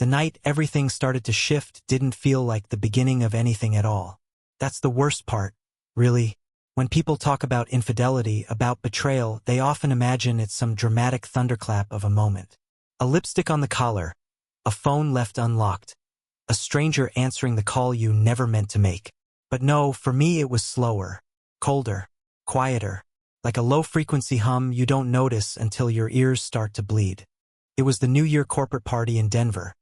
The night everything started to shift didn't feel like the beginning of anything at all. That's the worst part, really. When people talk about infidelity, about betrayal, they often imagine it's some dramatic thunderclap of a moment. A lipstick on the collar, a phone left unlocked, a stranger answering the call you never meant to make. But no, for me it was slower, colder, quieter, like a low-frequency hum you don't notice until your ears start to bleed. It was the New Year corporate party in Denver.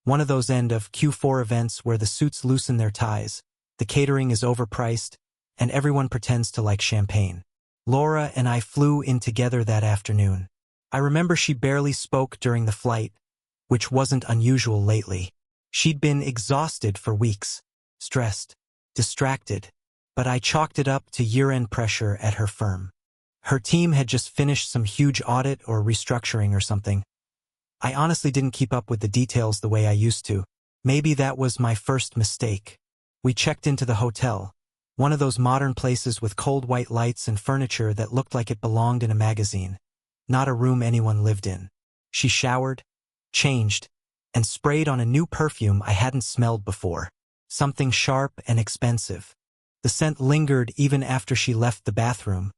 One of those end of Q4 events where the suits loosen their ties, the catering is overpriced, and everyone pretends to like champagne. Laura and I flew in together that afternoon. I remember she barely spoke during the flight, which wasn't unusual lately. She'd been exhausted for weeks, stressed, distracted, but I chalked it up to year-end pressure at her firm. Her team had just finished some huge audit or restructuring or something. I honestly didn't keep up with the details the way I used to. Maybe that was my first mistake. We checked into the hotel, one of those modern places with cold white lights and furniture that looked like it belonged in a magazine, not a room anyone lived in. She showered, changed, and sprayed on a new perfume I hadn't smelled before, something sharp and expensive. The scent lingered even after she left the bathroom,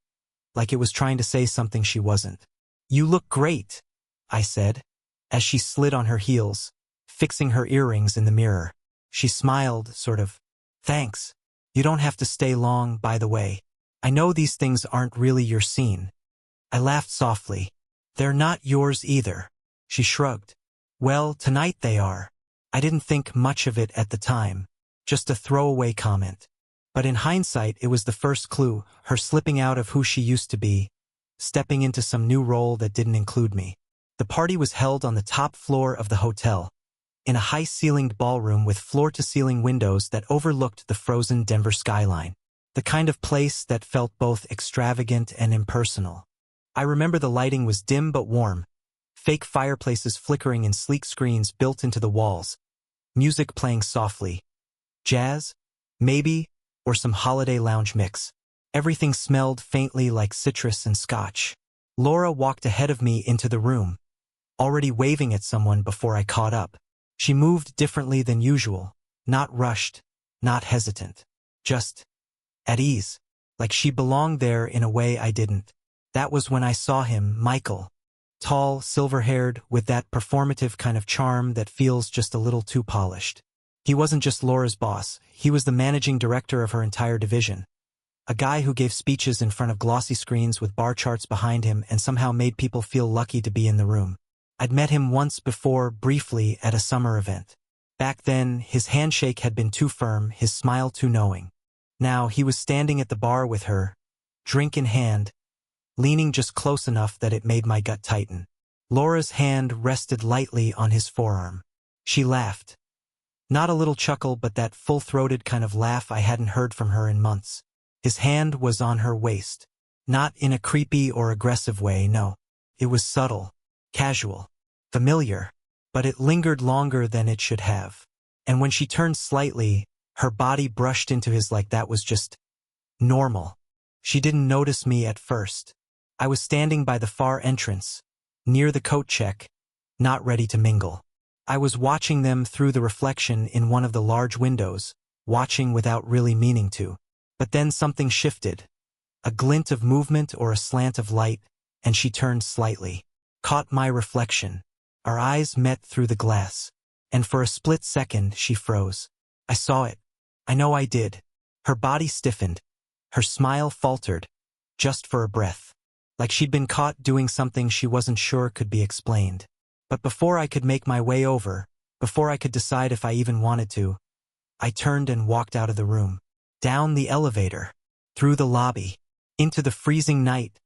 like it was trying to say something she wasn't. "You look great," I said, as she slid on her heels, fixing her earrings in the mirror. She smiled, sort of. "Thanks. You don't have to stay long, by the way. I know these things aren't really your scene." I laughed softly. "They're not yours either." She shrugged. "Well, tonight they are." I didn't think much of it at the time, just a throwaway comment. But in hindsight, it was the first clue, her slipping out of who she used to be, stepping into some new role that didn't include me. The party was held on the top floor of the hotel, in a high-ceilinged ballroom with floor-to-ceiling windows that overlooked the frozen Denver skyline, the kind of place that felt both extravagant and impersonal. I remember the lighting was dim but warm, fake fireplaces flickering in sleek screens built into the walls, music playing softly. Jazz? Maybe, or some holiday lounge mix. Everything smelled faintly like citrus and scotch. Laura walked ahead of me into the room, already waving at someone before I caught up. She moved differently than usual, not rushed, not hesitant, just at ease, like she belonged there in a way I didn't. That was when I saw him, Michael. Tall, silver-haired, with that performative kind of charm that feels just a little too polished. He wasn't just Laura's boss, he was the managing director of her entire division. A guy who gave speeches in front of glossy screens with bar charts behind him and somehow made people feel lucky to be in the room. I'd met him once before, briefly, at a summer event. Back then, his handshake had been too firm, his smile too knowing. Now, he was standing at the bar with her, drink in hand, leaning just close enough that it made my gut tighten. Laura's hand rested lightly on his forearm. She laughed. Not a little chuckle, but that full-throated kind of laugh I hadn't heard from her in months. His hand was on her waist. Not in a creepy or aggressive way, no. It was subtle, casual, familiar, but it lingered longer than it should have. And when she turned slightly, her body brushed into his like that was just normal. She didn't notice me at first. I was standing by the far entrance, near the coat check, not ready to mingle. I was watching them through the reflection in one of the large windows, watching without really meaning to. But then something shifted. A glint of movement or a slant of light, and she turned slightly. Caught my reflection. Our eyes met through the glass. And for a split second, she froze. I saw it. I know I did. Her body stiffened. Her smile faltered, just for a breath. Like she'd been caught doing something she wasn't sure could be explained. But before I could make my way over, before I could decide if I even wanted to, I turned and walked out of the room. Down the elevator, through the lobby, into the freezing night,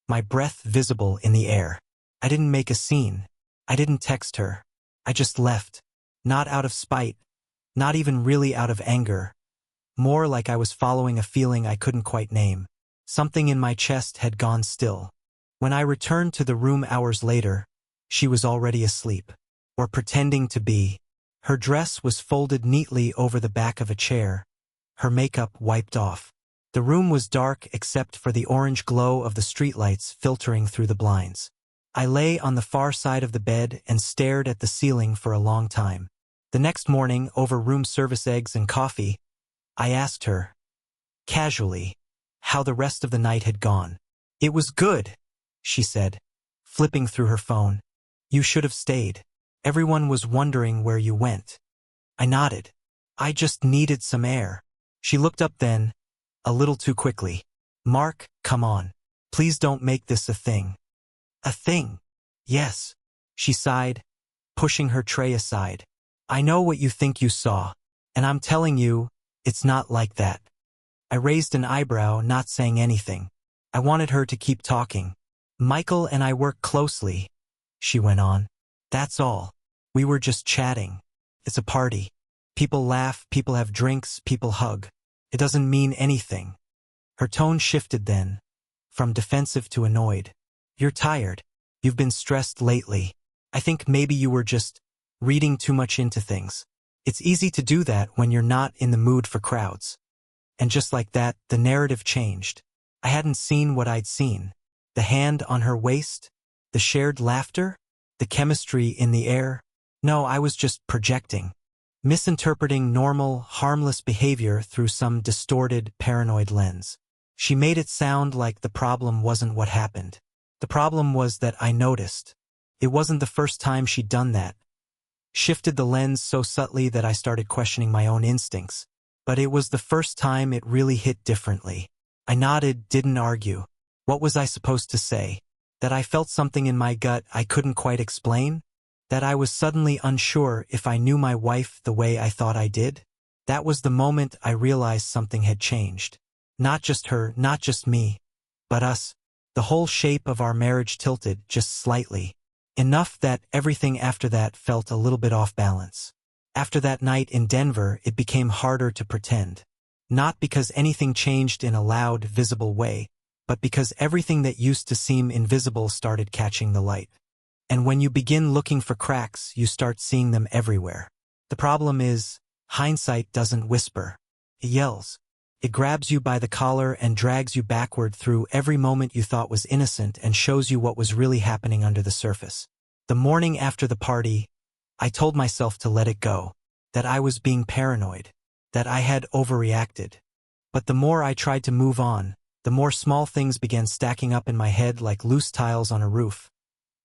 my breath visible in the air. I didn't make a scene. I didn't text her. I just left. Not out of spite, not even really out of anger. More like I was following a feeling I couldn't quite name. Something in my chest had gone still. When I returned to the room hours later, she was already asleep, or pretending to be. Her dress was folded neatly over the back of a chair, her makeup wiped off. The room was dark except for the orange glow of the streetlights filtering through the blinds. I lay on the far side of the bed and stared at the ceiling for a long time. The next morning, over room service eggs and coffee, I asked her, casually, how the rest of the night had gone. "It was good," she said, flipping through her phone. "You should have stayed. Everyone was wondering where you went." I nodded. "I just needed some air." She looked up then, a little too quickly. "Mark, come on. Please don't make this a thing." "A thing?" "Yes," she sighed, pushing her tray aside. "I know what you think you saw, and I'm telling you, it's not like that." I raised an eyebrow, not saying anything. I wanted her to keep talking. "Michael and I work closely," she went on. "That's all. We were just chatting. It's a party. People laugh, people have drinks, people hug. It doesn't mean anything." Her tone shifted then, from defensive to annoyed. "You're tired. You've been stressed lately. I think maybe you were just reading too much into things. It's easy to do that when you're not in the mood for crowds." And just like that, the narrative changed. I hadn't seen what I'd seen. The hand on her waist, the shared laughter, the chemistry in the air. No, I was just projecting, misinterpreting normal, harmless behavior through some distorted, paranoid lens. She made it sound like the problem wasn't what happened. The problem was that I noticed. It wasn't the first time she'd done that. Shifted the lens so subtly that I started questioning my own instincts. But it was the first time it really hit differently. I nodded, didn't argue. What was I supposed to say? That I felt something in my gut I couldn't quite explain? That I was suddenly unsure if I knew my wife the way I thought I did? That was the moment I realized something had changed. Not just her, not just me, but us. The whole shape of our marriage tilted just slightly. Enough that everything after that felt a little bit off balance. After that night in Denver, it became harder to pretend. Not because anything changed in a loud, visible way, but because everything that used to seem invisible started catching the light. And when you begin looking for cracks, you start seeing them everywhere. The problem is, hindsight doesn't whisper. It yells. It grabs you by the collar and drags you backward through every moment you thought was innocent and shows you what was really happening under the surface. The morning after the party, I told myself to let it go, that I was being paranoid, that I had overreacted. But the more I tried to move on, the more small things began stacking up in my head like loose tiles on a roof.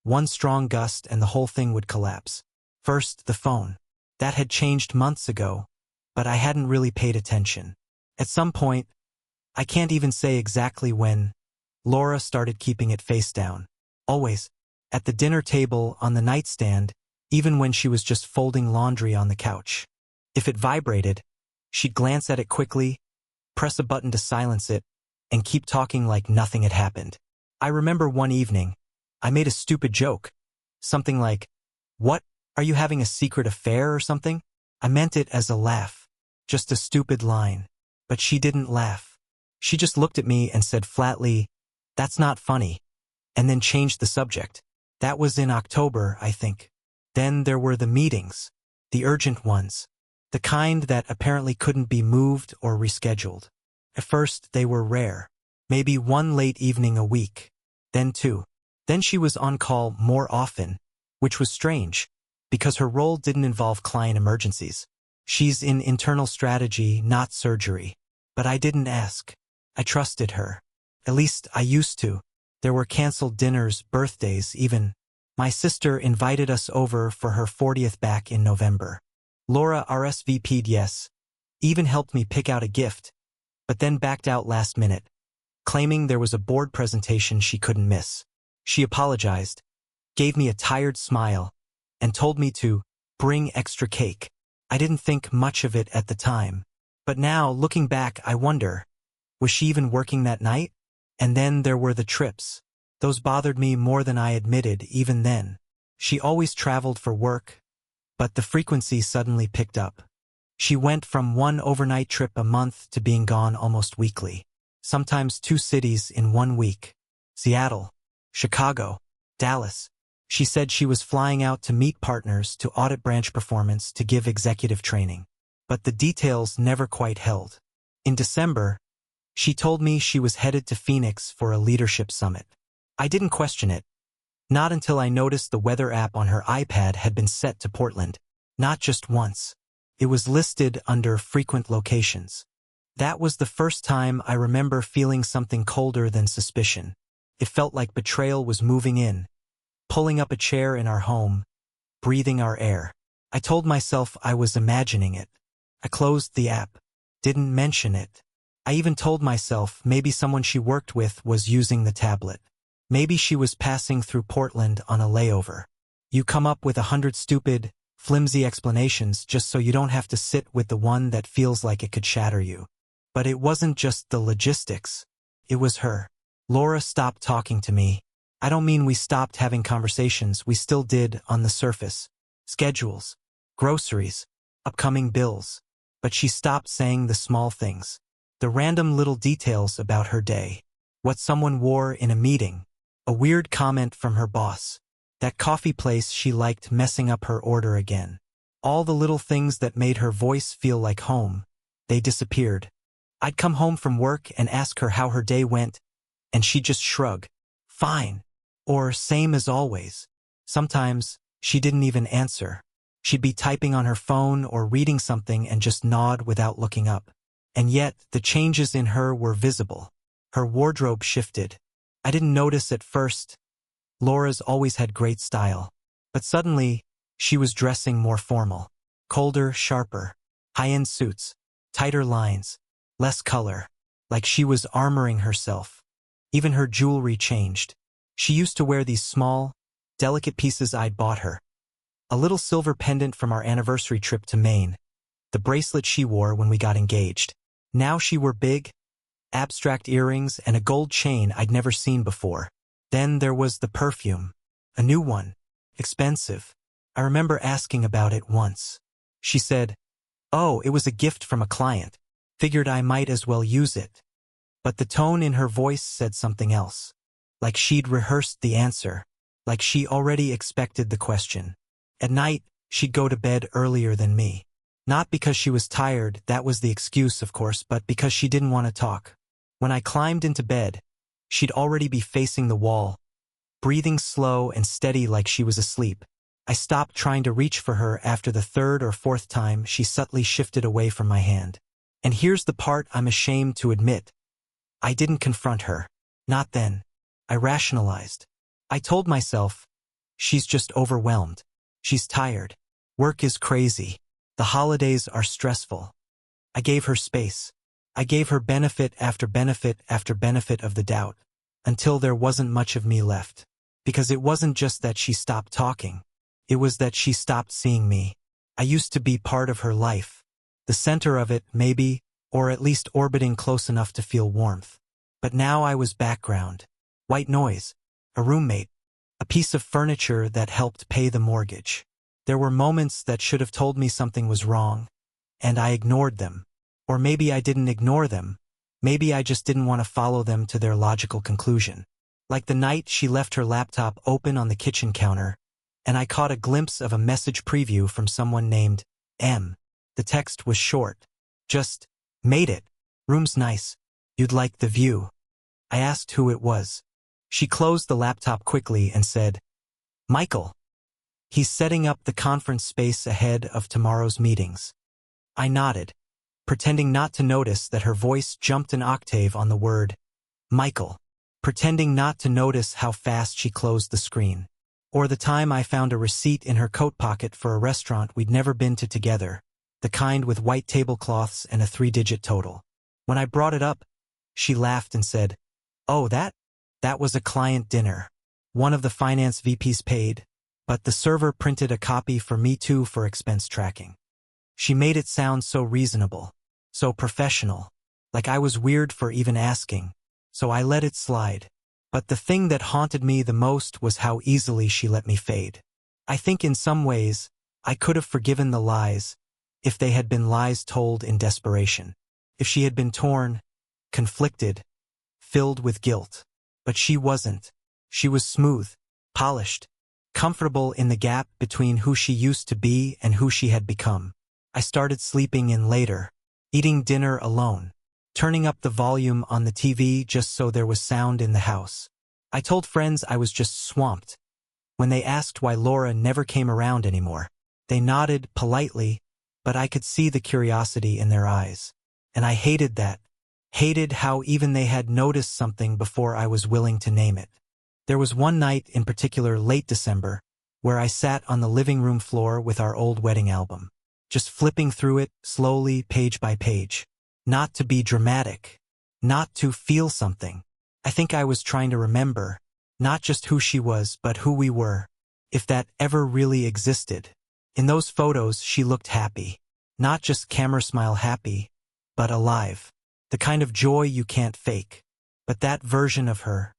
One strong gust and the whole thing would collapse. First, the phone. That had changed months ago, but I hadn't really paid attention. At some point, I can't even say exactly when, Laura started keeping it face down. Always. At the dinner table, on the nightstand, even when she was just folding laundry on the couch. If it vibrated, she'd glance at it quickly, press a button to silence it, and keep talking like nothing had happened. I remember one evening, I made a stupid joke. Something like, "What, are you having a secret affair or something?" I meant it as a laugh. Just a stupid line. But she didn't laugh. She just looked at me and said flatly, "That's not funny," and then changed the subject. That was in October, I think. Then there were the meetings, the urgent ones, the kind that apparently couldn't be moved or rescheduled. At first, they were rare. Maybe one late evening a week. Then two. Then she was on call more often, which was strange, because her role didn't involve client emergencies. She's in internal strategy, not surgery. But I didn't ask. I trusted her. At least I used to. There were canceled dinners, birthdays, even. My sister invited us over for her 40th back in November. Laura RSVP'd yes, even helped me pick out a gift, but then backed out last minute, claiming there was a board presentation she couldn't miss. She apologized, gave me a tired smile, and told me to bring extra cake. I didn't think much of it at the time, but now, looking back, I wonder, was she even working that night? And then there were the trips. Those bothered me more than I admitted even then. She always traveled for work, but the frequency suddenly picked up. She went from one overnight trip a month to being gone almost weekly. Sometimes 2 cities in 1 week. Seattle, Chicago, Dallas. She said she was flying out to meet partners, to audit branch performance, to give executive training. But the details never quite held. In December, she told me she was headed to Phoenix for a leadership summit. I didn't question it. Not until I noticed the weather app on her iPad had been set to Portland. Not just once. It was listed under frequent locations. That was the first time I remember feeling something colder than suspicion. It felt like betrayal was moving in, pulling up a chair in our home, breathing our air. I told myself I was imagining it. I closed the app, didn't mention it. I even told myself maybe someone she worked with was using the tablet. Maybe she was passing through Portland on a layover. You come up with 100 stupid, flimsy explanations just so you don't have to sit with the one that feels like it could shatter you. But it wasn't just the logistics. It was her. Laura stopped talking to me. I don't mean we stopped having conversations, we still did on the surface. Schedules, groceries, upcoming bills. But she stopped saying the small things. The random little details about her day. What someone wore in a meeting. A weird comment from her boss. That coffee place she liked messing up her order again. All the little things that made her voice feel like home. They disappeared. I'd come home from work and ask her how her day went, and she'd just shrug. Fine. Or same as always. Sometimes, she didn't even answer. She'd be typing on her phone or reading something and just nod without looking up. And yet, the changes in her were visible. Her wardrobe shifted. I didn't notice at first. Laura's always had great style. But suddenly, she was dressing more formal. Colder, sharper. High-end suits. Tighter lines. Less color. Like she was armoring herself. Even her jewelry changed. She used to wear these small, delicate pieces I'd bought her. A little silver pendant from our anniversary trip to Maine. The bracelet she wore when we got engaged. Now she wore big, abstract earrings and a gold chain I'd never seen before. Then there was the perfume. A new one. Expensive. I remember asking about it once. She said, "Oh, it was a gift from a client. Figured I might as well use it." But the tone in her voice said something else. Like she'd rehearsed the answer. Like she already expected the question. At night, she'd go to bed earlier than me. Not because she was tired, that was the excuse, of course, but because she didn't want to talk. When I climbed into bed, she'd already be facing the wall, breathing slow and steady like she was asleep. I stopped trying to reach for her after the third or fourth time she subtly shifted away from my hand. And here's the part I'm ashamed to admit. I didn't confront her. Not then. I rationalized. I told myself, she's just overwhelmed. She's tired. Work is crazy. The holidays are stressful. I gave her space. I gave her benefit after benefit after benefit of the doubt, until there wasn't much of me left. Because it wasn't just that she stopped talking. It was that she stopped seeing me. I used to be part of her life. The center of it, maybe, or at least orbiting close enough to feel warmth. But now I was background. White noise. A roommate. A piece of furniture that helped pay the mortgage. There were moments that should have told me something was wrong, and I ignored them. Or maybe I didn't ignore them. Maybe I just didn't want to follow them to their logical conclusion. Like the night she left her laptop open on the kitchen counter, and I caught a glimpse of a message preview from someone named M. The text was short. Just, "Made it. Room's nice. You'd like the view." I asked who it was. She closed the laptop quickly and said, "Michael. He's setting up the conference space ahead of tomorrow's meetings." I nodded, pretending not to notice that her voice jumped an octave on the word, Michael, pretending not to notice how fast she closed the screen. Or the time I found a receipt in her coat pocket for a restaurant we'd never been to together, the kind with white tablecloths and a 3-digit total. When I brought it up, she laughed and said, "Oh, that was a client dinner. One of the finance VPs paid, but the server printed a copy for me too for expense tracking." She made it sound so reasonable, so professional, like I was weird for even asking, so I let it slide. But the thing that haunted me the most was how easily she let me fade. I think in some ways, I could have forgiven the lies, if they had been lies told in desperation. If she had been torn, conflicted, filled with guilt. But she wasn't. She was smooth, polished, comfortable in the gap between who she used to be and who she had become. I started sleeping in later, eating dinner alone, turning up the volume on the TV just so there was sound in the house. I told friends I was just swamped, When they asked why Laura never came around anymore, they nodded politely, but I could see the curiosity in their eyes. And I hated that. Hated how even they had noticed something before I was willing to name it. There was one night in particular, late December, where I sat on the living room floor with our old wedding album, just flipping through it slowly, page by page. Not to be dramatic, not to feel something. I think I was trying to remember, not just who she was, but who we were, if that ever really existed. In those photos, she looked happy. Not just camera smile happy, but alive. The kind of joy you can't fake. But that version of her,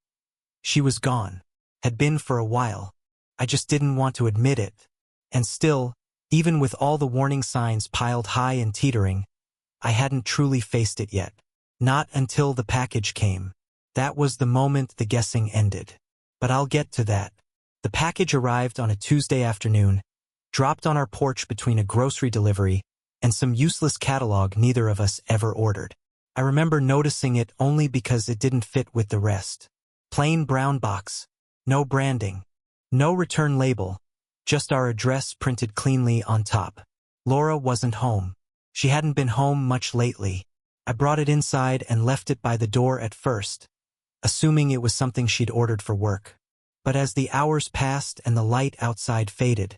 she was gone. Had been for a while. I just didn't want to admit it. And still, even with all the warning signs piled high and teetering, I hadn't truly faced it yet. Not until the package came. That was the moment the guessing ended. But I'll get to that. The package arrived on a Tuesday afternoon, dropped on our porch between a grocery delivery and some useless catalog neither of us ever ordered. I remember noticing it only because it didn't fit with the rest. Plain brown box. No branding. No return label. Just our address printed cleanly on top. Laura wasn't home. She hadn't been home much lately. I brought it inside and left it by the door at first, assuming it was something she'd ordered for work. But as the hours passed and the light outside faded,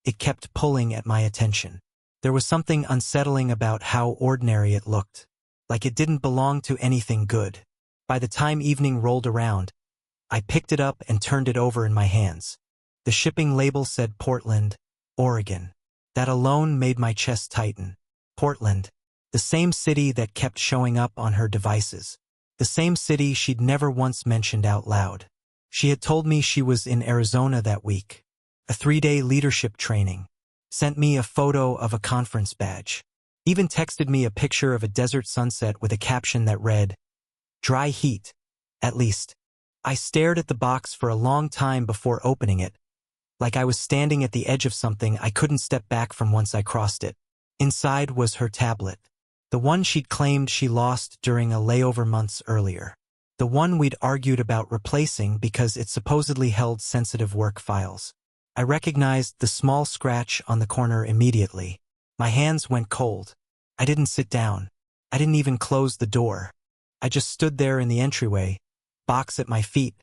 it kept pulling at my attention. There was something unsettling about how ordinary it looked, like it didn't belong to anything good. By the time evening rolled around, I picked it up and turned it over in my hands. The shipping label said Portland, Oregon. That alone made my chest tighten. Portland, the same city that kept showing up on her devices. The same city she'd never once mentioned out loud. She had told me she was in Arizona that week. A 3-day leadership training. Sent me a photo of a conference badge. Even texted me a picture of a desert sunset with a caption that read, "Dry heat." At least. I stared at the box for a long time before opening it, like I was standing at the edge of something I couldn't step back from once I crossed it. Inside was her tablet. The one she'd claimed she lost during a layover months earlier. The one we'd argued about replacing because it supposedly held sensitive work files. I recognized the small scratch on the corner immediately. My hands went cold. I didn't sit down. I didn't even close the door. I just stood there in the entryway, box at my feet,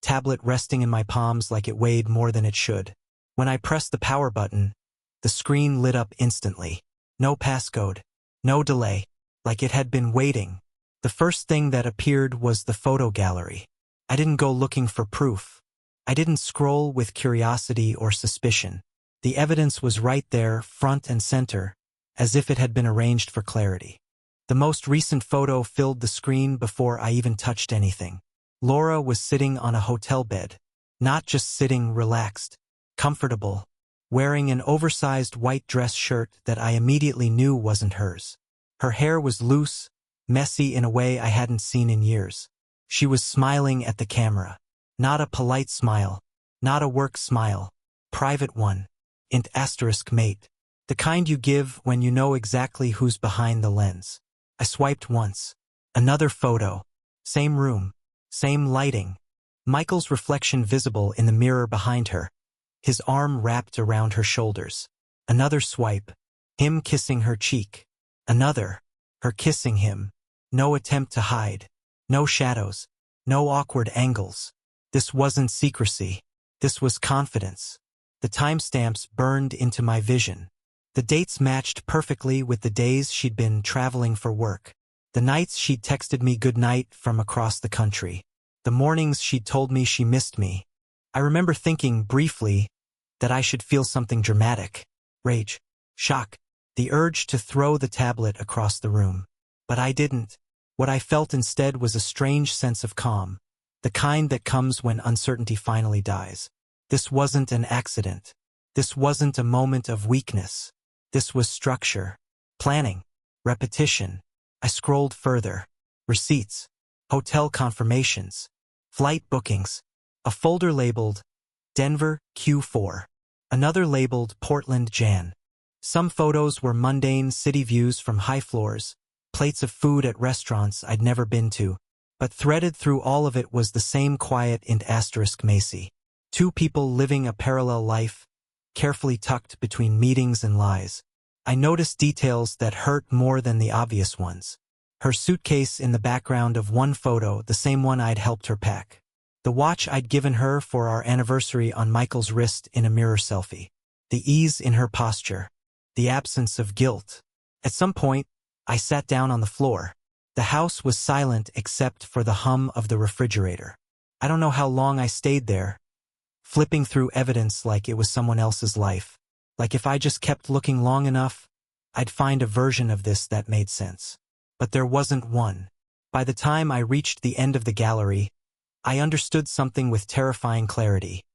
tablet resting in my palms like it weighed more than it should. When I pressed the power button, the screen lit up instantly. No passcode. No delay. Like it had been waiting. The first thing that appeared was the photo gallery. I didn't go looking for proof. I didn't scroll with curiosity or suspicion. The evidence was right there, front and center, as if it had been arranged for clarity. The most recent photo filled the screen before I even touched anything. Laura was sitting on a hotel bed. Not just sitting, relaxed, comfortable, wearing an oversized white dress shirt that I immediately knew wasn't hers. Her hair was loose, messy in a way I hadn't seen in years. She was smiling at the camera. Not a polite smile. Not a work smile. Private one. Int asterisk mate. The kind you give when you know exactly who's behind the lens. I swiped once. Another photo. Same room. Same lighting. Michael's reflection visible in the mirror behind her. His arm wrapped around her shoulders. Another swipe. Him kissing her cheek. Another. Her kissing him. No attempt to hide. No shadows. No awkward angles. This wasn't secrecy. This was confidence. The timestamps burned into my vision. The dates matched perfectly with the days she'd been traveling for work. The nights she'd texted me good night from across the country. The mornings she'd told me she missed me. I remember thinking briefly that I should feel something dramatic. Rage. Shock. The urge to throw the tablet across the room. But I didn't. What I felt instead was a strange sense of calm. The kind that comes when uncertainty finally dies. This wasn't an accident. This wasn't a moment of weakness. This was structure. Planning. Repetition. I scrolled further. Receipts. Hotel confirmations. Flight bookings. A folder labeled Denver, Q4. Another labeled Portland, Jan. Some photos were mundane city views from high floors, plates of food at restaurants I'd never been to, but threaded through all of it was the same quiet int asterisk Macy. Two people living a parallel life, carefully tucked between meetings and lies. I noticed details that hurt more than the obvious ones. Her suitcase in the background of one photo, the same one I'd helped her pack. The watch I'd given her for our anniversary on Michael's wrist in a mirror selfie. The ease in her posture. The absence of guilt. At some point, I sat down on the floor. The house was silent except for the hum of the refrigerator. I don't know how long I stayed there, flipping through evidence like it was someone else's life. Like if I just kept looking long enough, I'd find a version of this that made sense. But there wasn't one. By the time I reached the end of the gallery, I understood something with terrifying clarity.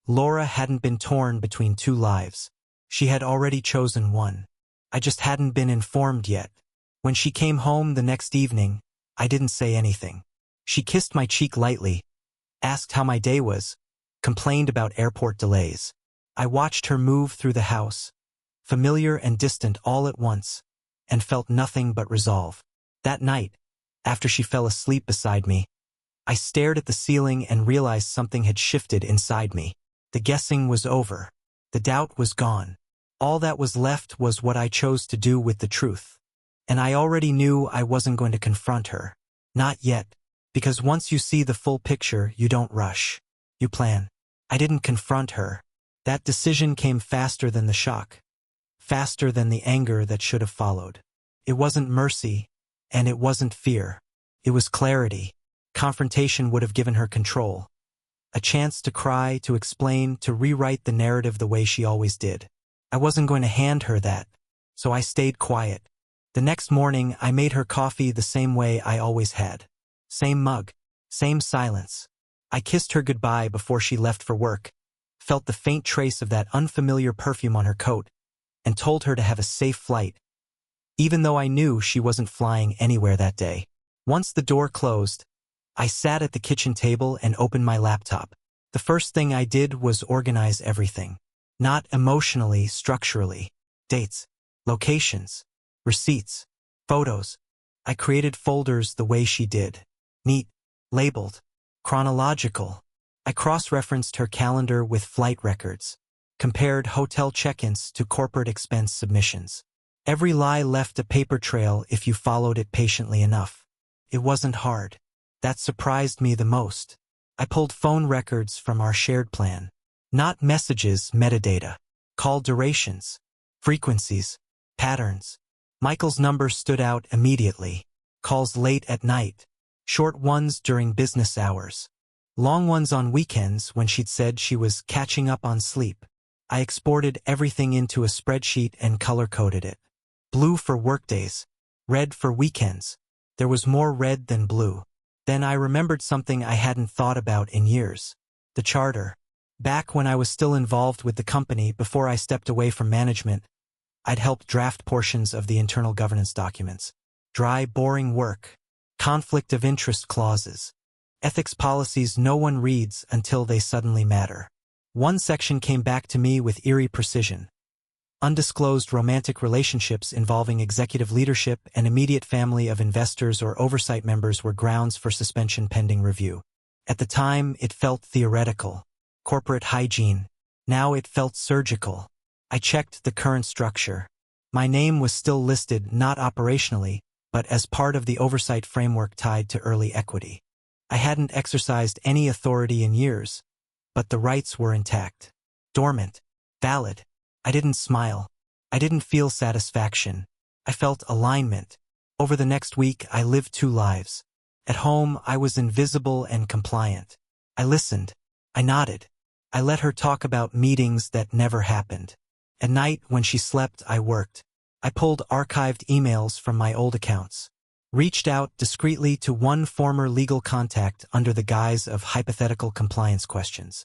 Laura hadn't been torn between two lives. She had already chosen one. I just hadn't been informed yet. When she came home the next evening, I didn't say anything. She kissed my cheek lightly, asked how my day was, complained about airport delays. I watched her move through the house, familiar and distant all at once, and felt nothing but resolve. That night, after she fell asleep beside me, I stared at the ceiling and realized something had shifted inside me. The guessing was over. The doubt was gone. All that was left was what I chose to do with the truth. And I already knew I wasn't going to confront her. Not yet. Because once you see the full picture, you don't rush. You plan. I didn't confront her. That decision came faster than the shock. Faster than the anger that should have followed. It wasn't mercy, and it wasn't fear. It was clarity. Confrontation would have given her control. A chance to cry, to explain, to rewrite the narrative the way she always did. I wasn't going to hand her that, so I stayed quiet. The next morning, I made her coffee the same way I always had. Same mug. Same silence. I kissed her goodbye before she left for work, felt the faint trace of that unfamiliar perfume on her coat, and told her to have a safe flight, even though I knew she wasn't flying anywhere that day. Once the door closed, I sat at the kitchen table and opened my laptop. The first thing I did was organize everything. Not emotionally, structurally. Dates, locations, receipts, photos. I created folders the way she did. Neat, labeled, chronological. I cross-referenced her calendar with flight records, compared hotel check-ins to corporate expense submissions. Every lie left a paper trail if you followed it patiently enough. It wasn't hard. That surprised me the most. I pulled phone records from our shared plan. Not messages, metadata. Call durations, frequencies, patterns. Michael's number stood out immediately. Calls late at night. Short ones during business hours. Long ones on weekends when she'd said she was catching up on sleep. I exported everything into a spreadsheet and color-coded it. Blue for workdays. Red for weekends. There was more red than blue. Then I remembered something I hadn't thought about in years. The charter. Back when I was still involved with the company before I stepped away from management, I'd helped draft portions of the internal governance documents. Dry, boring work. Conflict of interest clauses. Ethics policies no one reads until they suddenly matter. One section came back to me with eerie precision. Undisclosed romantic relationships involving executive leadership and immediate family of investors or oversight members were grounds for suspension pending review. At the time, it felt theoretical. Corporate hygiene. Now it felt surgical. I checked the current structure. My name was still listed not operationally, but as part of the oversight framework tied to early equity. I hadn't exercised any authority in years, but the rights were intact. Dormant. Valid. I didn't smile. I didn't feel satisfaction. I felt alignment. Over the next week, I lived two lives. At home, I was invisible and compliant. I listened. I nodded. I let her talk about meetings that never happened. At night, when she slept, I worked. I pulled archived emails from my old accounts. Reached out discreetly to one former legal contact under the guise of hypothetical compliance questions.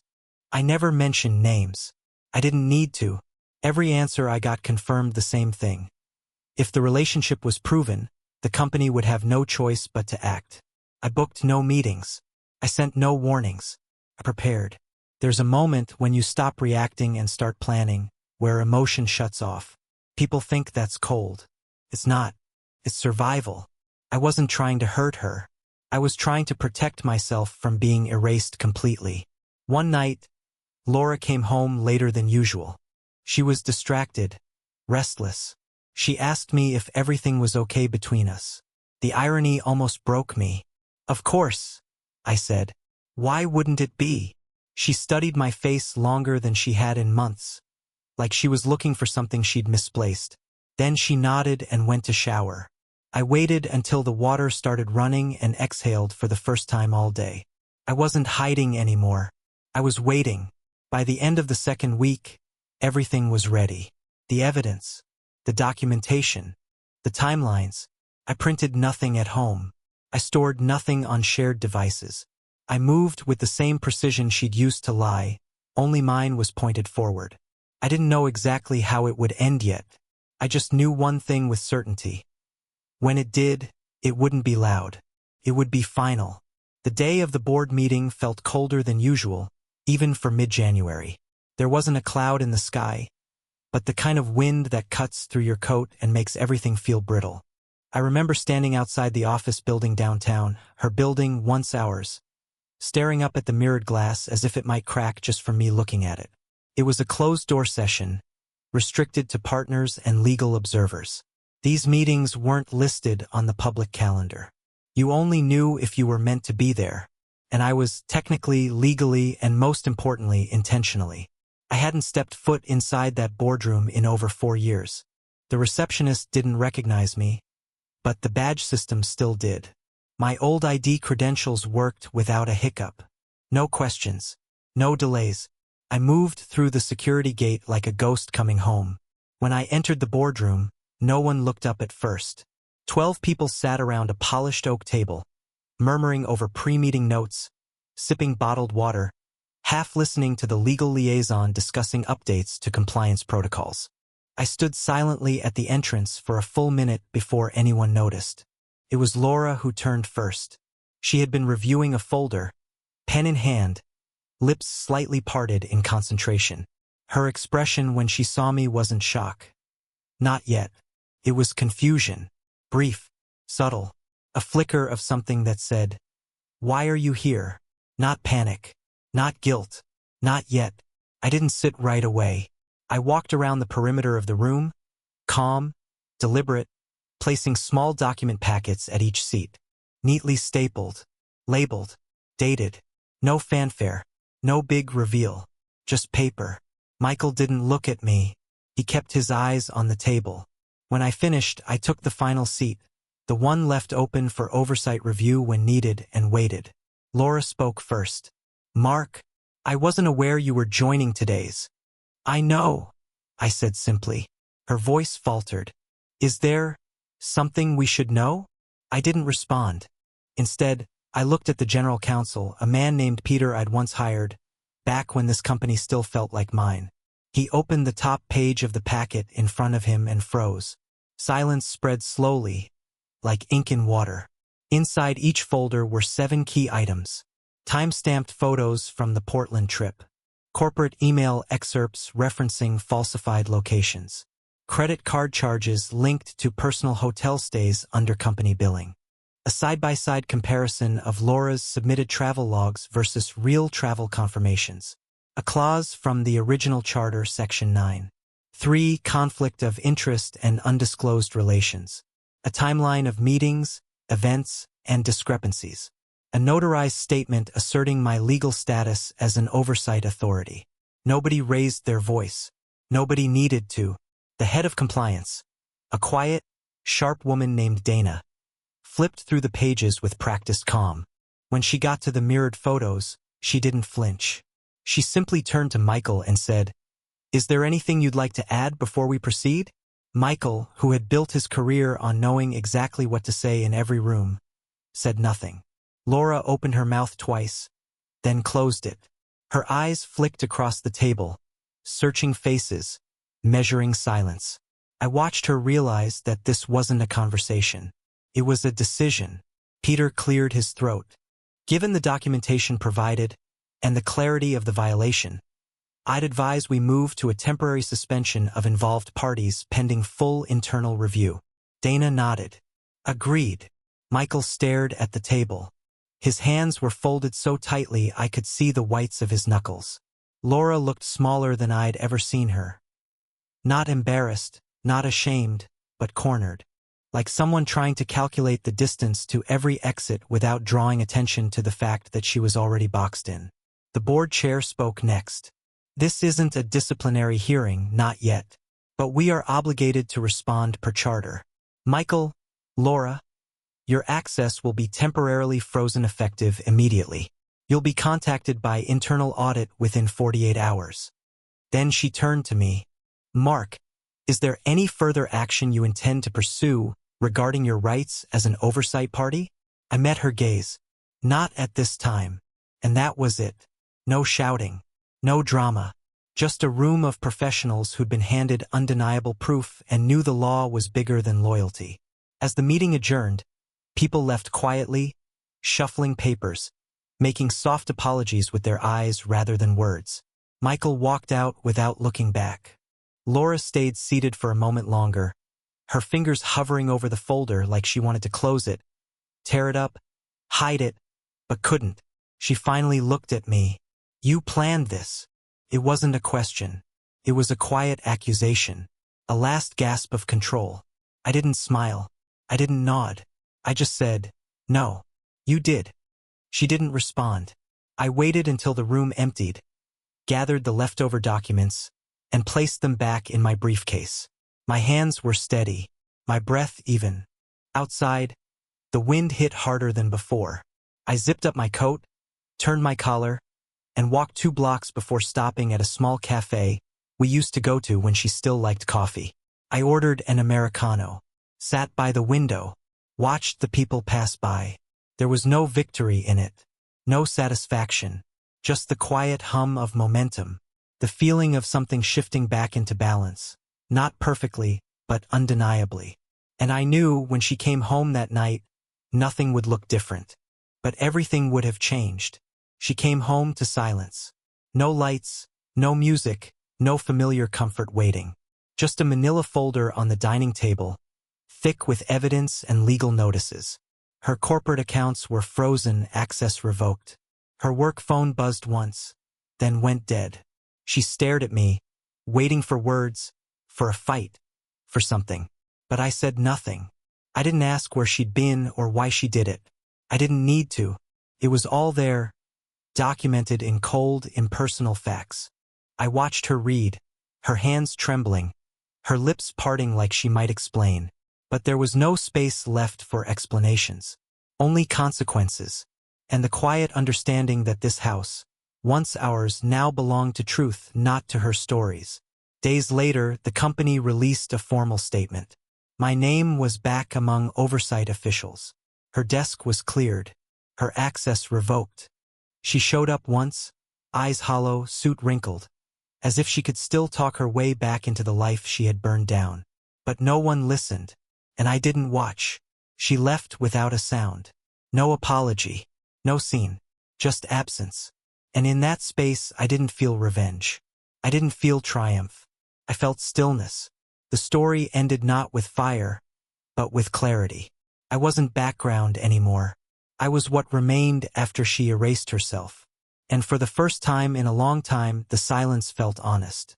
I never mentioned names. I didn't need to. Every answer I got confirmed the same thing. If the relationship was proven, the company would have no choice but to act. I booked no meetings. I sent no warnings. I prepared. There's a moment when you stop reacting and start planning, where emotion shuts off. People think that's cold. It's not. It's survival. I wasn't trying to hurt her. I was trying to protect myself from being erased completely. One night, Laura came home later than usual. She was distracted, restless. She asked me if everything was okay between us. The irony almost broke me. Of course, I said. Why wouldn't it be? She studied my face longer than she had in months, like she was looking for something she'd misplaced. Then she nodded and went to shower. I waited until the water started running and exhaled for the first time all day. I wasn't hiding anymore. I was waiting. By the end of the second week, everything was ready. The evidence, the documentation, the timelines. I printed nothing at home. I stored nothing on shared devices. I moved with the same precision she'd used to lie, only mine was pointed forward. I didn't know exactly how it would end yet. I just knew one thing with certainty. When it did, it wouldn't be loud. It would be final. The day of the board meeting felt colder than usual, even for mid-January. There wasn't a cloud in the sky, but the kind of wind that cuts through your coat and makes everything feel brittle. I remember standing outside the office building downtown, her building once ours, staring up at the mirrored glass as if it might crack just from me looking at it. It was a closed-door session, restricted to partners and legal observers. These meetings weren't listed on the public calendar. You only knew if you were meant to be there, and I was technically, legally, and most importantly, intentionally. I hadn't stepped foot inside that boardroom in over 4 years. The receptionist didn't recognize me, but the badge system still did. My old ID credentials worked without a hiccup. No questions, no delays. I moved through the security gate like a ghost coming home. When I entered the boardroom, no one looked up at first. 12 people sat around a polished oak table, murmuring over pre-meeting notes, sipping bottled water, half listening to the legal liaison discussing updates to compliance protocols. I stood silently at the entrance for a full minute before anyone noticed. It was Laura who turned first. She had been reviewing a folder, pen in hand, lips slightly parted in concentration. Her expression when she saw me wasn't shock. Not yet. It was confusion. Brief, subtle, a flicker of something that said, "Why are you here?" Not panic, not guilt, not yet. I didn't sit right away. I walked around the perimeter of the room, calm, deliberate, placing small document packets at each seat, neatly stapled, labeled, dated. No fanfare, no big reveal, just paper. Michael didn't look at me. He kept his eyes on the table. When I finished, I took the final seat, the one left open for oversight review when needed, and waited. Laura spoke first. "Mark, I wasn't aware you were joining today's." "I know," I said simply. Her voice faltered. "Is there something we should know?" I didn't respond. Instead, I looked at the general counsel, a man named Peter I'd once hired, back when this company still felt like mine. He opened the top page of the packet in front of him and froze. Silence spread slowly, like ink in water. Inside each folder were 7 key items. Time-stamped photos from the Portland trip. Corporate email excerpts referencing falsified locations. Credit card charges linked to personal hotel stays under company billing. A side-by-side comparison of Laura's submitted travel logs versus real travel confirmations. A clause from the original charter, Section 9. 3. Conflict of interest and undisclosed relations. A timeline of meetings, events, and discrepancies. A notarized statement asserting my legal status as an oversight authority. Nobody raised their voice. Nobody needed to. The head of compliance, a quiet, sharp woman named Dana, flipped through the pages with practiced calm. When she got to the mirrored photos, she didn't flinch. She simply turned to Michael and said, "Is there anything you'd like to add before we proceed?" Michael, who had built his career on knowing exactly what to say in every room, said nothing. Laura opened her mouth twice, then closed it. Her eyes flicked across the table, searching faces, measuring silence. I watched her realize that this wasn't a conversation. It was a decision. Peter cleared his throat. Given the documentation provided, and the clarity of the violation, I'd advise we move to a temporary suspension of involved parties pending full internal review. Dana nodded. Agreed. Michael stared at the table. His hands were folded so tightly I could see the whites of his knuckles. Laura looked smaller than I'd ever seen her. Not embarrassed, not ashamed, but cornered. Like someone trying to calculate the distance to every exit without drawing attention to the fact that she was already boxed in. The board chair spoke next. This isn't a disciplinary hearing, not yet. But we are obligated to respond per charter. Michael, Laura, your access will be temporarily frozen effective immediately. You'll be contacted by internal audit within 48 hours. Then she turned to me. Mark, is there any further action you intend to pursue regarding your rights as an oversight party? I met her gaze. Not at this time. And that was it. No shouting. No drama. Just a room of professionals who'd been handed undeniable proof and knew the law was bigger than loyalty. As the meeting adjourned, people left quietly, shuffling papers, making soft apologies with their eyes rather than words. Michael walked out without looking back. Laura stayed seated for a moment longer, her fingers hovering over the folder like she wanted to close it, tear it up, hide it, but couldn't. She finally looked at me. You planned this. It wasn't a question. It was a quiet accusation, a last gasp of control. I didn't smile. I didn't nod. I just said, no, you did. She didn't respond. I waited until the room emptied, gathered the leftover documents, and placed them back in my briefcase. My hands were steady, my breath even. Outside, the wind hit harder than before. I zipped up my coat, turned my collar, and walked 2 blocks before stopping at a small cafe we used to go to when she still liked coffee. I ordered an Americano, sat by the window, watched the people pass by. There was no victory in it, no satisfaction, just the quiet hum of momentum, the feeling of something shifting back into balance, not perfectly, but undeniably. And I knew when she came home that night, nothing would look different. But everything would have changed. She came home to silence. No lights, no music, no familiar comfort waiting. Just a manila folder on the dining table, thick with evidence and legal notices. Her corporate accounts were frozen, access revoked. Her work phone buzzed once, then went dead. She stared at me, waiting for words, for a fight, for something. But I said nothing. I didn't ask where she'd been or why she did it. I didn't need to. It was all there, documented in cold, impersonal facts. I watched her read, her hands trembling, her lips parting like she might explain. But there was no space left for explanations. Only consequences. And the quiet understanding that this house, once ours, now belonged to truth, not to her stories. Days later, the company released a formal statement. My name was back among oversight officials. Her desk was cleared, her access revoked. She showed up once, eyes hollow, suit wrinkled, as if she could still talk her way back into the life she had burned down. But no one listened, and I didn't watch. She left without a sound. No apology, no scene, just absence. And in that space, I didn't feel revenge. I didn't feel triumph. I felt stillness. The story ended not with fire, but with clarity. I wasn't background anymore. I was what remained after she erased herself. And for the first time in a long time, the silence felt honest.